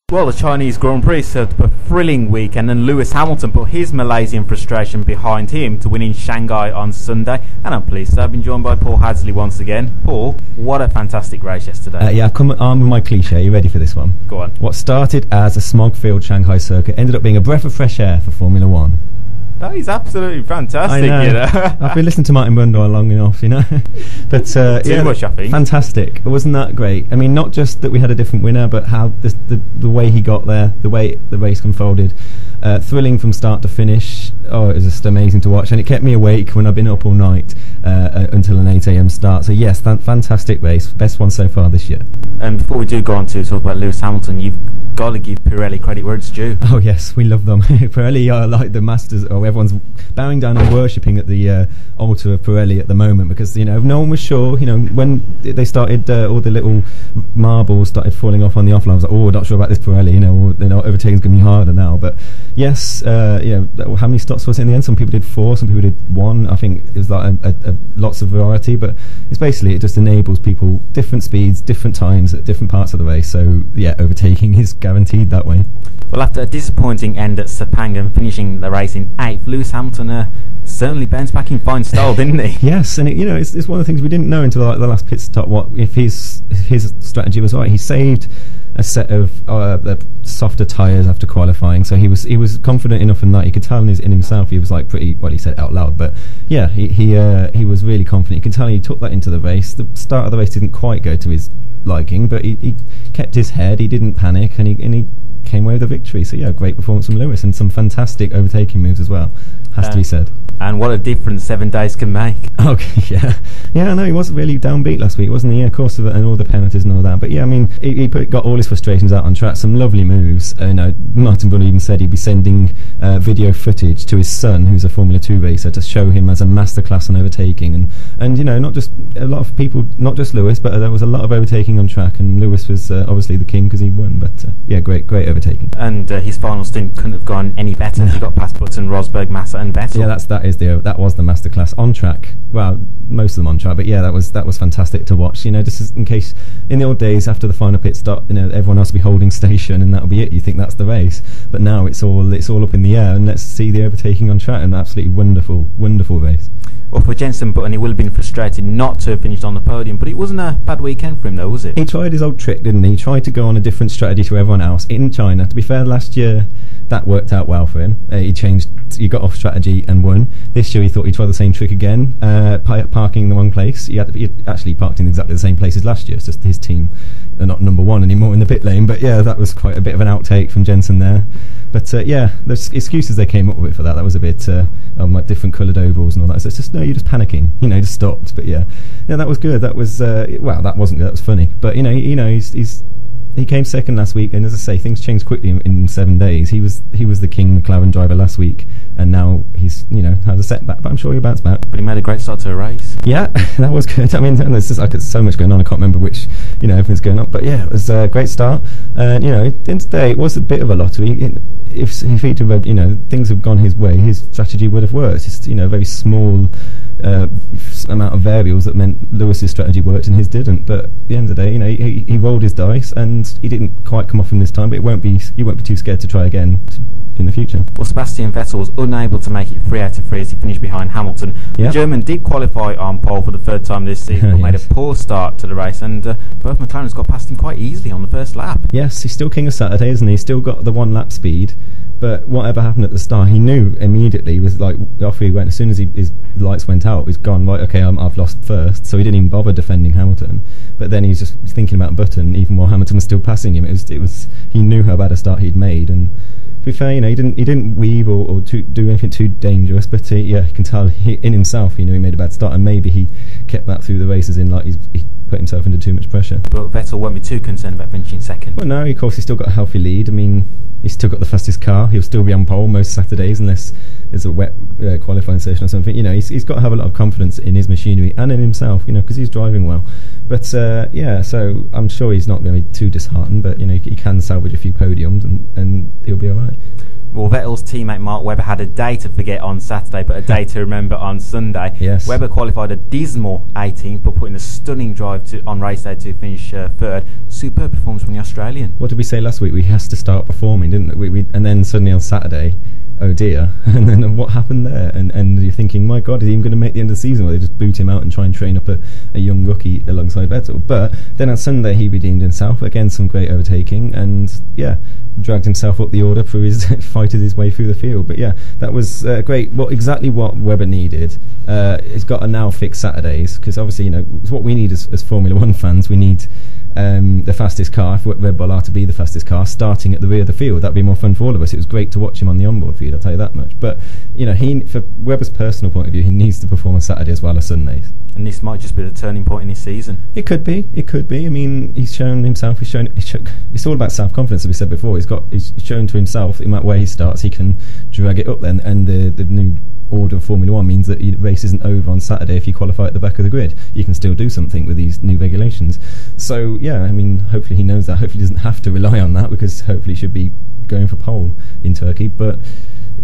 Well, the Chinese Grand Prix served up a thrilling weekend, and Lewis Hamilton put his Malaysian frustration behind him to win in Shanghai on Sunday. And I'm pleased to have been joined by Paul Hadsley once again. Paul, what a fantastic race yesterday. Yeah, I've come armed with my cliche. You ready for this one? Go on. What started as a smog-filled Shanghai circuit ended up being a breath of fresh air for Formula 1. That is absolutely fantastic. I know. You know? I've been listening to Martin Brundle long enough, you know. But Too much, I think. Fantastic. Wasn't that great? I mean, not just that we had a different winner, but how the way he got there, the way the race unfolded, thrilling from start to finish. Oh, it was just amazing to watch, and it kept me awake when I've been up all night until an 8 a.m. start. So yes, fantastic race, best one so far this year. And before we do go on to talk about Lewis Hamilton, you've got to give Pirelli credit where it's due. Oh yes, we love them. Pirelli are like the masters. Everyone's bowing down and worshipping at the altar of Pirelli at the moment, because no one was sure. When they started, all the little marbles started falling off on the offline. I was like, oh, not sure about this Pirelli. Overtaking's going to be harder now. But yes, how many stops was it in the end? Some people did 4, some people did 1. I think it was like lots of variety, but it's basically, it just enables people different speeds, different times at different parts of the race. So yeah, overtaking is guaranteed that way. Well, after a disappointing end at Sepang and finishing the race in 8th, Lewis Hamilton certainly bounced back in fine style, didn't he? Yes, and it's one of the things we didn't know until the last pit stop. What if his strategy was right? He saved a set of softer tyres after qualifying, so he was confident enough in that. You could tell in himself he was like pretty, well, he said out loud, but yeah, he was really confident. You can tell he took that into the race. The start of the race didn't quite go to his liking, but he kept his head. He didn't panic, and he came away with a victory. So yeah, great performance from Lewis, and some fantastic overtaking moves as well, has to be said. And what a difference 7 days can make. Okay, yeah. I know he was really downbeat last week, wasn't he? Yeah, of course, and all the penalties and all that. But yeah, I mean, he got all his frustrations out on track. Some lovely moves. Martin Brundle even said he'd be sending video footage to his son, who's a Formula 2 racer, to show him as a masterclass on overtaking. And not just a lot of people, not just Lewis, but there was a lot of overtaking on track. And Lewis was obviously the king because he won. But yeah, great overtaking. And his final stint couldn't have gone any better. He got past Button, Rosberg, Massa, and Vettel. Yeah, that was the masterclass on track. Well, most of them on track, but yeah, that was fantastic to watch. Just as in case in the old days after the final pit stop, everyone else would be holding station and that'll be it. You think that's the race, but now it's all up in the air, and let's see the overtaking on track. An absolutely wonderful race. Well, for Jenson Button, he will have been frustrated not to have finished on the podium, but it wasn't a bad weekend for him, though, was it? He tried his old trick, didn't he? He tried to go on a different strategy to everyone else in China. To be fair, last year that worked out well for him. He got off strategy and won. This year he thought he'd try the same trick again, parking in the wrong place. He actually parked in exactly the same place as last year. It's just his team are not number 1 anymore in the pit lane. But yeah, that was quite a bit of an outtake from Jenson there. But yeah, the excuses they came up with for that was a bit like different coloured ovals and all that. So it's just, no, you're just panicking. Just stopped. But yeah, that was good. That was well, that wasn't good. That was funny. But he came second last week, and as I say, things changed quickly in 7 days. He was the king McLaren driver last week, and now he's had a setback, but I'm sure he'll bounce back. But he made a great start to a race. Yeah, that was good. I mean, there's just so much going on. I can't remember which everything's going on, but yeah, it was a great start. And at the end of the day, it was a bit of a lottery. If he'd have, things had gone his way, his strategy would have worked. It's a very small amount of variables that meant Lewis's strategy worked and his didn't. But at the end of the day, he rolled his dice and he didn't quite come off him this time. But you won't be too scared to try again in the future. Well, Sebastian Vettel was unable to make it 3 out of 3 as he finished behind Hamilton. Yep. The German did qualify on pole for the 3rd time this season, but made a poor start to the race, and both McLarens got past him quite easily on the first lap. Yes, he's still king of Saturday, isn't he? He's still got the 1 lap speed. But whatever happened at the start, he knew immediately. He was like, off he went. As soon as his lights went out, he's gone, right, okay, I've lost first. So he didn't even bother defending Hamilton. But then he's just thinking about Button, even while Hamilton was still passing him. It was he knew how bad a start he'd made. And to be fair, he didn't weave or do anything too dangerous. But you can tell in himself, he knew he made a bad start, and maybe he kept that through the races. He put himself under too much pressure. But Vettel won't be too concerned about finishing second. Well, no, of course he's still got a healthy lead. I mean, he's still got the fastest car. He'll still be on pole most Saturdays unless there's a wet qualifying session or something. He's got to have a lot of confidence in his machinery and in himself, because he's driving well. But yeah, so I'm sure he's not going to be too disheartened, but he can salvage a few podiums and he'll be all right. Well, Vettel's teammate Mark Webber had a day to forget on Saturday, but a day to remember on Sunday. Yes. Webber qualified a dismal 18th, but put in a stunning drive on race day to finish third. Superb performance from the Australian. What did we say last week? We has to start performing, didn't we? And then suddenly on Saturday, oh dear. And then what happened there? And you're thinking, my God, is he even going to make the end of the season? Or they just boot him out and try and train up a young rookie alongside Vettel? But then on Sunday, he redeemed himself. Again, some great overtaking. And yeah, dragged himself up the order through his fighted his way through the field. But yeah, that was great. Exactly what Webber needed. He's got to now fix Saturdays, because obviously, it's what we need as Formula 1 fans. We need the fastest car, if Red Bull are to be the fastest car, starting at the rear of the field. That'd be more fun for all of us. It was great to watch him on the onboard feed, I'll tell you that much. But for Webber's personal point of view, he needs to perform on Saturday as well as Sundays. And this might just be the turning point in his season. It could be. I mean, he's shown himself. It's all about self-confidence, as we said before. He's shown to himself, no matter where he starts, he can drag it up then. And the new order of Formula 1 means that the race isn't over on Saturday if you qualify at the back of the grid. You can still do something with these new regulations. So yeah, I mean, hopefully he knows that. Hopefully he doesn't have to rely on that, because hopefully he should be going for pole in Turkey. But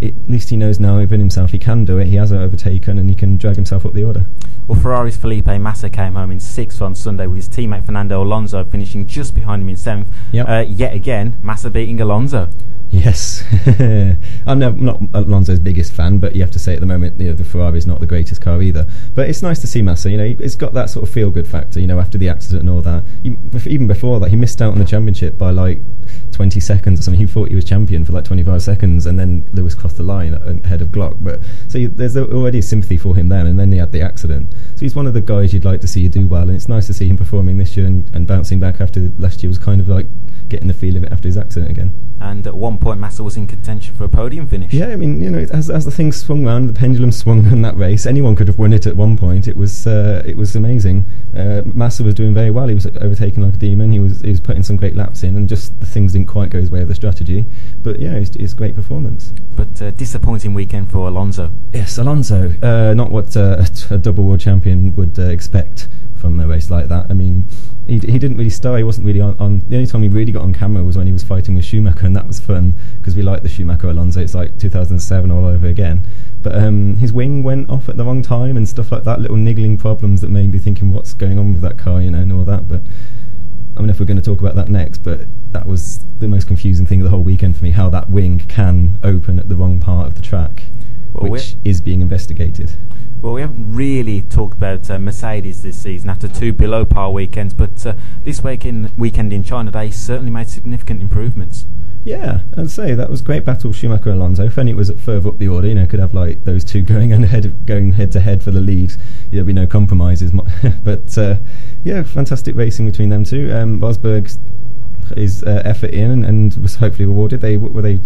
at least he knows now within himself he can do it. He has overtaken and he can drag himself up the order. Well, Ferrari's Felipe Massa came home in 6th on Sunday, with his teammate Fernando Alonso finishing just behind him in 7th. Yep. Yet again, Massa beating Alonso. Yes. I'm not Alonso's biggest fan, but you have to say at the moment, the Ferrari is not the greatest car either. But it's nice to see Massa. It's got that sort of feel-good factor. After the accident and all that. Even before that, he missed out on the championship by like 20 seconds or something. He thought he was champion for like 25 seconds, and then Lewis crossed the line ahead of Glock. But so there's already sympathy for him then, and then he had the accident. So he's one of the guys you'd like to see do well, and it's nice to see him performing this year and bouncing back after last year was kind of like getting the feel of it after his accident again. And at one point, Massa was in contention for a podium finish. Yeah, I mean, as the thing swung round, the pendulum swung in that race. Anyone could have won it at one point. It was amazing. Massa was doing very well. He was overtaking like a demon. He was putting some great laps in, and just the things didn't quite go his way of the strategy. But yeah, it's great performance. But disappointing weekend for Alonso. Yes, Alonso. Not what a double world champion would expect from a race like that. I mean, he didn't really start. He wasn't really on. The only time he really got on camera was when he was fighting with Schumacher, and that was fun because we like the Schumacher Alonso. It's like 2007 all over again. But his wing went off at the wrong time and stuff like that. Little niggling problems that made me thinking, what's going on with that car, and all that. But I mean, if we're going to talk about that next, but that was the most confusing thing of the whole weekend for me. How that wing can open at the wrong part of the track, which is being investigated. Well, we haven't really talked about Mercedes this season after 2 below par weekends, but this weekend in China they certainly made significant improvements. Yeah, I'd say that was great battle, Schumacher Alonso. If only it was further up the order, could have like those two going head to head for the lead. There'd be no compromises. But yeah, fantastic racing between them two. Rosberg's his effort in and was hopefully rewarded. Were they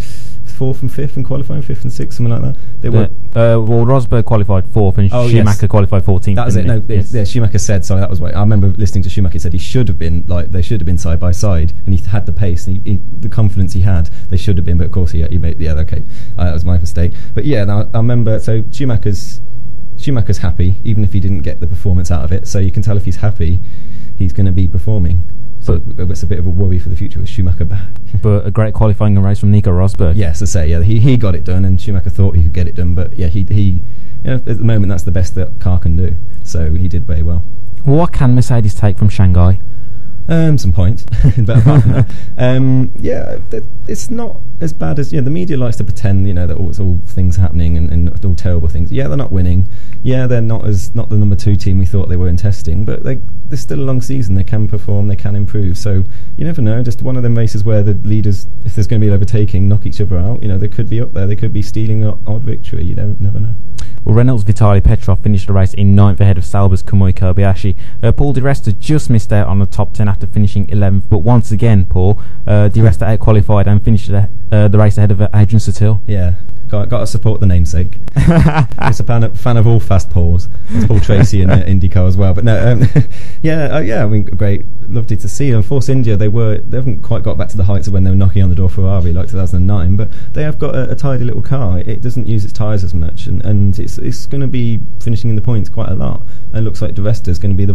4th and 5th in qualifying, 5th and 6th, something like that. They were. Well, Rosberg qualified 4th and Schumacher qualified 14th. That was it. No, yeah, Schumacher said. Sorry, that was what I remember listening to. Schumacher said he should have been they should have been side by side, and he had the pace and the confidence he had. They should have been, but of course he made. Yeah, okay, that was my mistake. But yeah, now I remember. So Schumacher's happy, even if he didn't get the performance out of it. So you can tell if he's happy, he's going to be performing. So it's a bit of a worry for the future with Schumacher back. But a great qualifying race from Nico Rosberg. Yes, I say, yeah, he got it done, and Schumacher thought he could get it done, but yeah, he at the moment that's the best that car can do. So he did very well. What can Mercedes take from Shanghai? Some points, but apart from that, yeah, it's not as bad as the media likes to pretend. That it's all things happening and all terrible things. Yeah, they're not winning. Yeah, they're not the number 2 team we thought they were in testing, but there's still a long season. They can perform, they can improve. So you never know. Just one of them races where the leaders, if there's going to be overtaking, knock each other out. They could be up there. They could be stealing an odd victory. You never know. Well, Renault's Vitaly Petrov finished the race in 9th ahead of Sauber's Kamui Kobayashi. Paul Di Resta just missed out on the top 10 after finishing 11th, but once again, Paul, Di Resta out-qualified and finished the race ahead of Adrian Sutil. Yeah, got to support the namesake. It's a fan of all fast Pauls. It's Paul Tracy in IndyCar as well. But no, yeah, I mean, great. Lovely to see. And Force India, they haven't quite got back to the heights of when they were knocking on the door for Ferrari like 2009, but they have got a tidy little car. It doesn't use its tyres as much, and it's going to be finishing in the points quite a lot. And it looks like Di Resta is going to be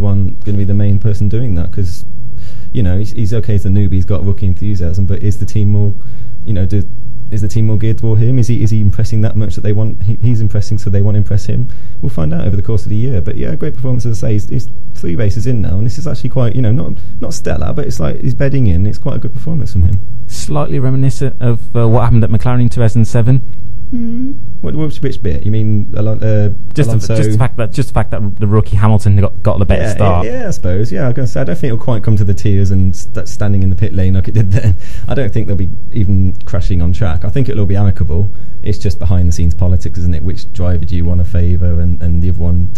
the main person doing that, because he's okay as the newbie. He's got rookie enthusiasm, but is the team more, Is the team more geared toward him? Is he impressing that much that they want? He's impressing, so they want to impress him. We'll find out over the course of the year. But yeah, great performance, as I say. He's 3 races in now, and this is actually quite, not stellar, but it's like he's bedding in. It's quite a good performance from him. Slightly reminiscent of what happened at McLaren in 2007. Which bit? You mean just the fact that the rookie Hamilton got the better start. Yeah, I suppose. Yeah, I was going to say I don't think it'll quite come to the tears and standing in the pit lane like it did then. I don't think they'll be even crashing on track. I think it'll all be amicable. It's just behind the scenes politics, isn't it? Which driver do you want to favour, and the other one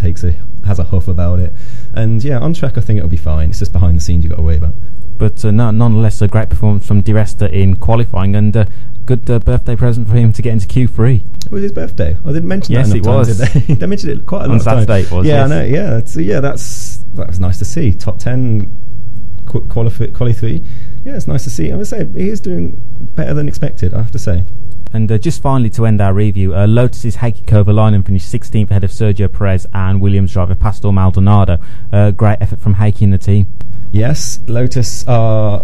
has a huff about it. And yeah, on track I think it'll be fine. It's just behind the scenes you've got to worry about. But nonetheless, a great performance from Di Resta in qualifying, and good birthday present for him to get into Q3. It was his birthday. I didn't mention that enough times, did they? They mentioned it quite a lot of times. On Saturday it was. Yeah, yes. I know. Yeah, that was nice to see. Top 10, quali 3. Yeah, it's nice to see. I would say he is doing better than expected, I have to say. And just finally, to end our review, Lotus's Heikki Kovalainen finished 16th ahead of Sergio Perez and Williams driver Pastor Maldonado. Great effort from Heikki and the team. Yes, Lotus are.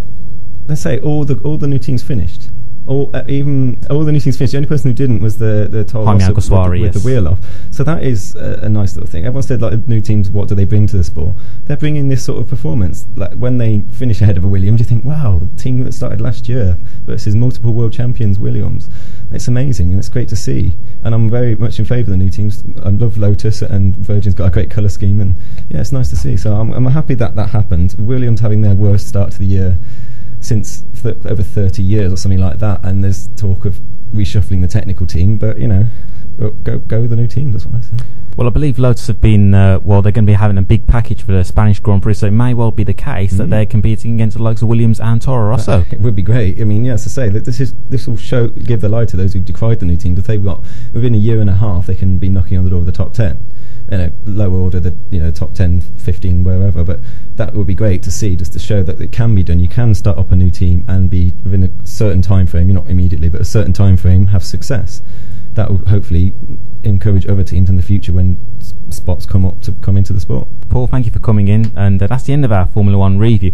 Let's say all the new teams finished. All the new teams finished. The only person who didn't was the Toro Rosso with the wheel off. So that is a nice little thing. Everyone said, like, new teams, what do they bring to the sport? They're bringing this sort of performance. Like when they finish ahead of a Williams, you think, wow, the team that started last year versus multiple world champions Williams. It's amazing and it's great to see. And I'm very much in favour of the new teams. I love Lotus, and Virgin's got a great colour scheme, and yeah, it's nice to see. So I'm happy that happened. Williams having their worst start to the year since over 30 years or something like that, and there's talk of reshuffling the technical team, but go with the new team, that's what I say. Well, I believe Lotus have been they're going to be having a big package for the Spanish Grand Prix, so it may well be the case that they're competing against the likes of Williams and Toro Rosso. It would be great. I mean, yes, to say that this will give the lie to those who decried the new team, that they've got within a year and a half they can be knocking on the door of the top 10. Low order, the top 10, 15, wherever, but that would be great to see, just to show that it can be done. You can start up a new team and be within a certain time frame, not immediately, but a certain time frame, have success. That will hopefully encourage other teams in the future when spots come up to come into the sport. Paul, thank you for coming in, and that's the end of our Formula 1 review.